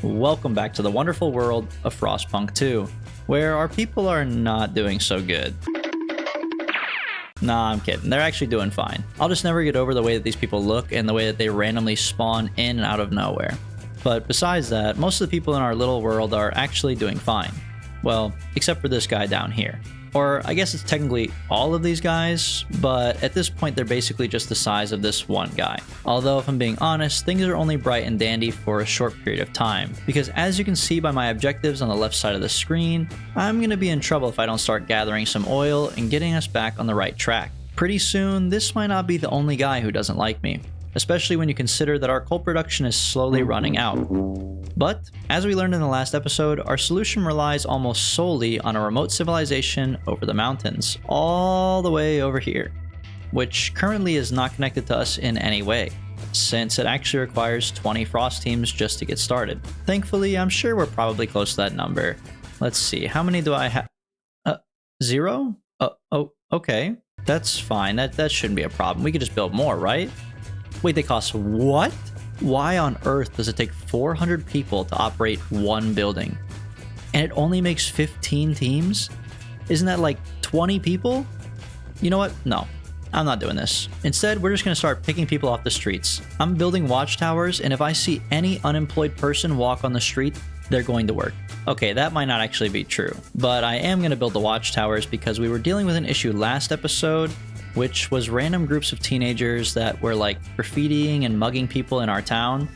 Welcome back to the wonderful world of Frostpunk 2, where our people are not doing so good. Nah, I'm kidding. They're actually doing fine. I'll just never get over the way that these people look and the way that they randomly spawn in and out of nowhere. But besides that, most of the people in our little world are actually doing fine. Well, except for this guy down here. Or I guess it's technically all of these guys, but at this point they're basically just the size of this one guy. Although if I'm being honest, things are only bright and dandy for a short period of time, because as you can see by my objectives on the left side of the screen, I'm gonna be in trouble if I don't start gathering some oil and getting us back on the right track. Pretty soon, this might not be the only guy who doesn't like me, especially when you consider that our coal production is slowly running out. But, as we learned in the last episode, our solution relies almost solely on a remote civilization over the mountains, all the way over here, which currently is not connected to us in any way, since it actually requires 20 frost teams just to get started. Thankfully, I'm sure we're probably close to that number. Let's see, how many do I have? 0? Oh, okay. That's fine, that shouldn't be a problem. We could just build more, right? Wait, they cost what? Why on earth does it take 400 people to operate one building? And it only makes 15 teams? Isn't that like 20 people? You know what? No, I'm not doing this. Instead, we're just going to start picking people off the streets. I'm building watchtowers, and if I see any unemployed person walk on the street, they're going to work. Okay, that might not actually be true, but I am going to build the watchtowers because we were dealing with an issue last episode, which was random groups of teenagers that were like graffitiing and mugging people in our town.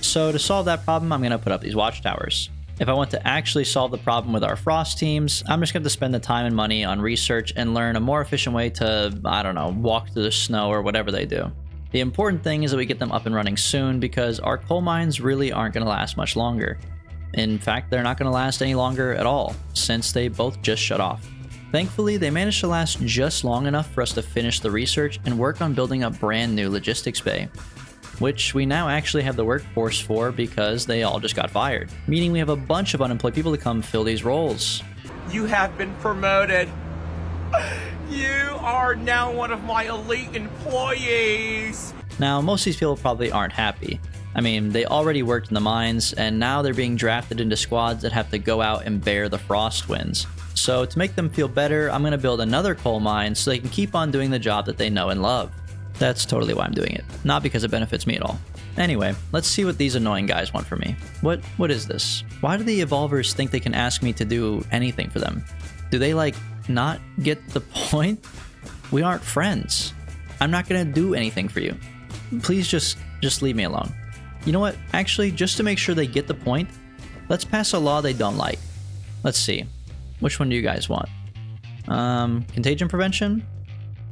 So to solve that problem, I'm going to put up these watchtowers. If I want to actually solve the problem with our frost teams, I'm just going to spend the time and money on research and learn a more efficient way to, I don't know, walk through the snow or whatever they do. The important thing is that we get them up and running soon because our coal mines really aren't going to last much longer. In fact, they're not going to last any longer at all, since they both just shut off. Thankfully, they managed to last just long enough for us to finish the research and work on building a brand new logistics bay, which we now actually have the workforce for because they all just got fired, meaning we have a bunch of unemployed people to come fill these roles. You have been promoted. You are now one of my elite employees. Now, most of these people probably aren't happy. I mean, they already worked in the mines, and now they're being drafted into squads that have to go out and bear the frost winds. So to make them feel better, I'm going to build another coal mine so they can keep on doing the job that they know and love. That's totally why I'm doing it, not because it benefits me at all. Anyway, let's see what these annoying guys want from me. What is this? Why do the evolvers think they can ask me to do anything for them? Do they like not get the point? We aren't friends. I'm not going to do anything for you. Please just leave me alone. You know what? Actually, just to make sure they get the point, let's pass a law they don't like. Let's see. Which one do you guys want? Contagion prevention?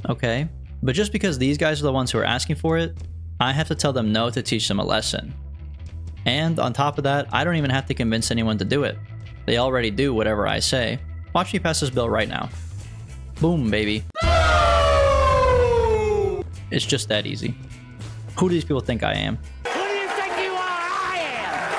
Okay. But just because these guys are the ones who are asking for it, I have to tell them no to teach them a lesson. And on top of that, I don't even have to convince anyone to do it. They already do whatever I say. Watch me pass this bill right now. Boom, baby. It's just that easy. Who do these people think I am?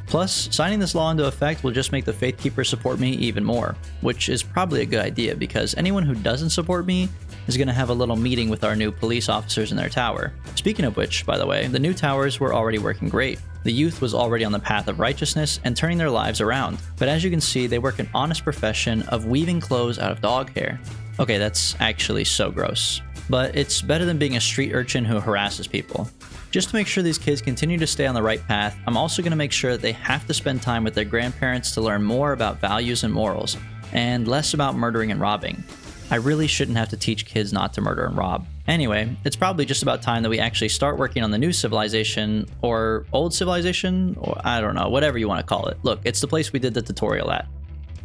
Plus, signing this law into effect will just make the Faithkeepers support me even more, which is probably a good idea because anyone who doesn't support me is going to have a little meeting with our new police officers in their tower. Speaking of which, by the way, the new towers were already working great. The youth was already on the path of righteousness and turning their lives around, but as you can see, they work an honest profession of weaving clothes out of dog hair. Okay, that's actually so gross. But it's better than being a street urchin who harasses people. Just to make sure these kids continue to stay on the right path, I'm also going to make sure that they have to spend time with their grandparents to learn more about values and morals, and less about murdering and robbing. I really shouldn't have to teach kids not to murder and rob. Anyway, it's probably just about time that we actually start working on the new civilization, or old civilization, or I don't know, whatever you want to call it. Look, it's the place we did the tutorial at.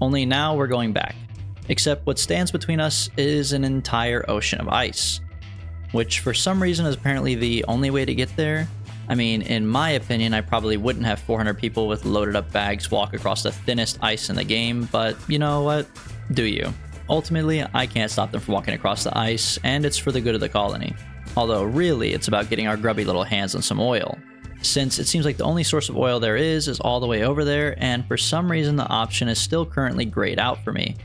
Only now we're going back. Except what stands between us is an entire ocean of ice, which for some reason is apparently the only way to get there. I mean, in my opinion, I probably wouldn't have 400 people with loaded up bags walk across the thinnest ice in the game, but you know what? Do you? Ultimately, I can't stop them from walking across the ice, and it's for the good of the colony. Although really, it's about getting our grubby little hands on some oil, since it seems like the only source of oil there is all the way over there, and for some reason the option is still currently grayed out for me,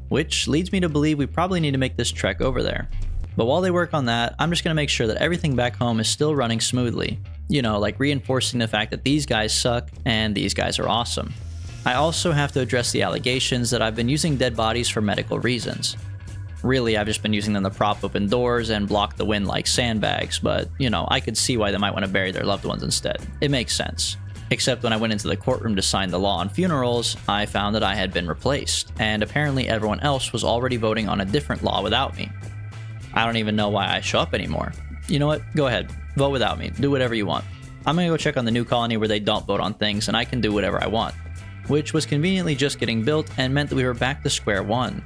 which leads me to believe we probably need to make this trek over there. But while they work on that, I'm just going to make sure that everything back home is still running smoothly. Like reinforcing the fact that these guys suck and these guys are awesome. I also have to address the allegations that I've been using dead bodies for medical reasons. Really, I've just been using them to prop open doors and block the wind like sandbags, but, I could see why they might want to bury their loved ones instead. It makes sense. Except when I went into the courtroom to sign the law on funerals, I found that I had been replaced, and apparently everyone else was already voting on a different law without me. I don't even know why I show up anymore. You know what? Go ahead. Vote without me. Do whatever you want. I'm gonna go check on the new colony where they don't vote on things, and I can do whatever I want. Which was conveniently just getting built and meant that we were back to square one.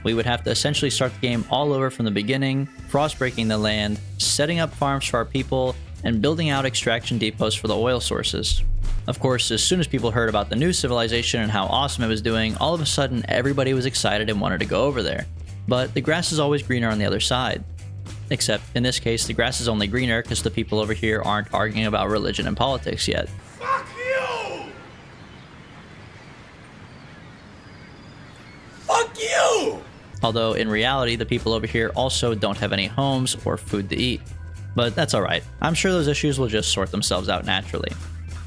We would have to essentially start the game all over from the beginning, frostbreaking the land, setting up farms for our people, and building out extraction depots for the oil sources. Of course, as soon as people heard about the new civilization and how awesome it was doing, all of a sudden everybody was excited and wanted to go over there. But the grass is always greener on the other side. Except, in this case, the grass is only greener because the people over here aren't arguing about religion and politics yet. Fuck you! Fuck you! Although, in reality, the people over here also don't have any homes or food to eat. But that's alright. I'm sure those issues will just sort themselves out naturally.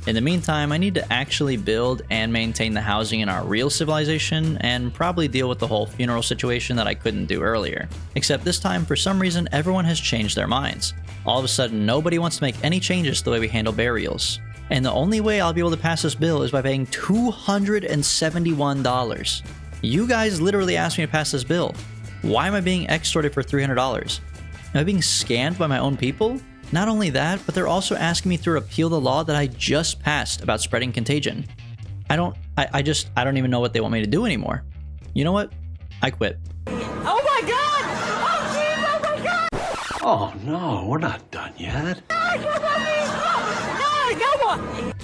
In the meantime, I need to actually build and maintain the housing in our real civilization, and probably deal with the whole funeral situation that I couldn't do earlier. Except this time, for some reason, everyone has changed their minds. All of a sudden, nobody wants to make any changes to the way we handle burials. And the only way I'll be able to pass this bill is by paying $271. You guys literally asked me to pass this bill. Why am I being extorted for $300? Am I being scammed by my own people? Not only that, but they're also asking me to repeal the law that I just passed about spreading contagion. I don't even know what they want me to do anymore. You know what? I quit. Oh my god! Oh jeez, oh my god! Oh no, we're not done yet.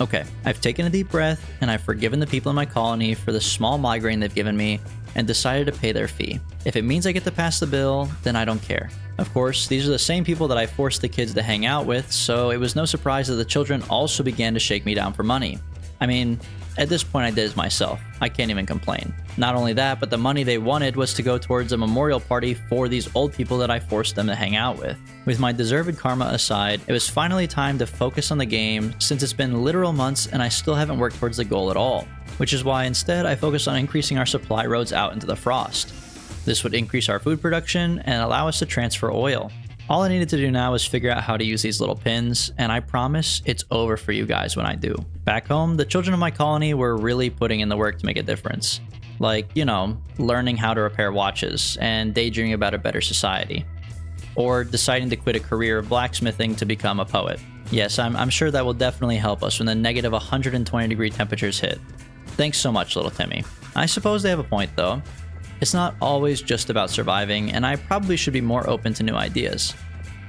Okay, I've taken a deep breath, and I've forgiven the people in my colony for the small migraine they've given me, and decided to pay their fee. If it means I get to pass the bill, then I don't care. Of course, these are the same people that I forced the kids to hang out with, so it was no surprise that the children also began to shake me down for money. I mean, at this point I did it myself. I can't even complain. Not only that, but the money they wanted was to go towards a memorial party for these old people that I forced them to hang out with. With my deserved karma aside, it was finally time to focus on the game, since it's been literal months and I still haven't worked towards the goal at all. Which is why instead I focused on increasing our supply roads out into the frost. This would increase our food production and allow us to transfer oil. All I needed to do now is figure out how to use these little pins, and I promise it's over for you guys when I do. Back home, the children of my colony were really putting in the work to make a difference. Like, learning how to repair watches and daydreaming about a better society. Or deciding to quit a career of blacksmithing to become a poet. Yes, I'm sure that will definitely help us when the negative 120 degree temperatures hit. Thanks so much, little Timmy. I suppose they have a point though. It's not always just about surviving, and I probably should be more open to new ideas.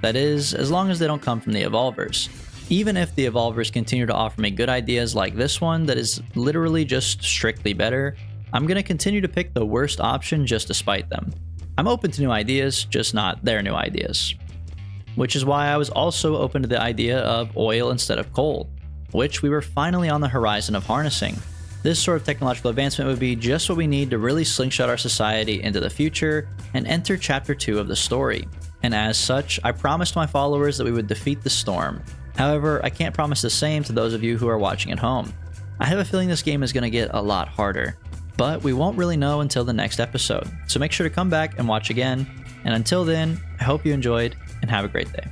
That is, as long as they don't come from the Evolvers. Even if the Evolvers continue to offer me good ideas like this one that is literally just strictly better, I'm gonna continue to pick the worst option just to spite them. I'm open to new ideas, just not their new ideas. Which is why I was also open to the idea of oil instead of coal, which we were finally on the horizon of harnessing. This sort of technological advancement would be just what we need to really slingshot our society into the future and enter chapter 2 of the story. And as such, I promised my followers that we would defeat the storm. However, I can't promise the same to those of you who are watching at home. I have a feeling this game is going to get a lot harder, but we won't really know until the next episode. So make sure to come back and watch again. And until then, I hope you enjoyed and have a great day.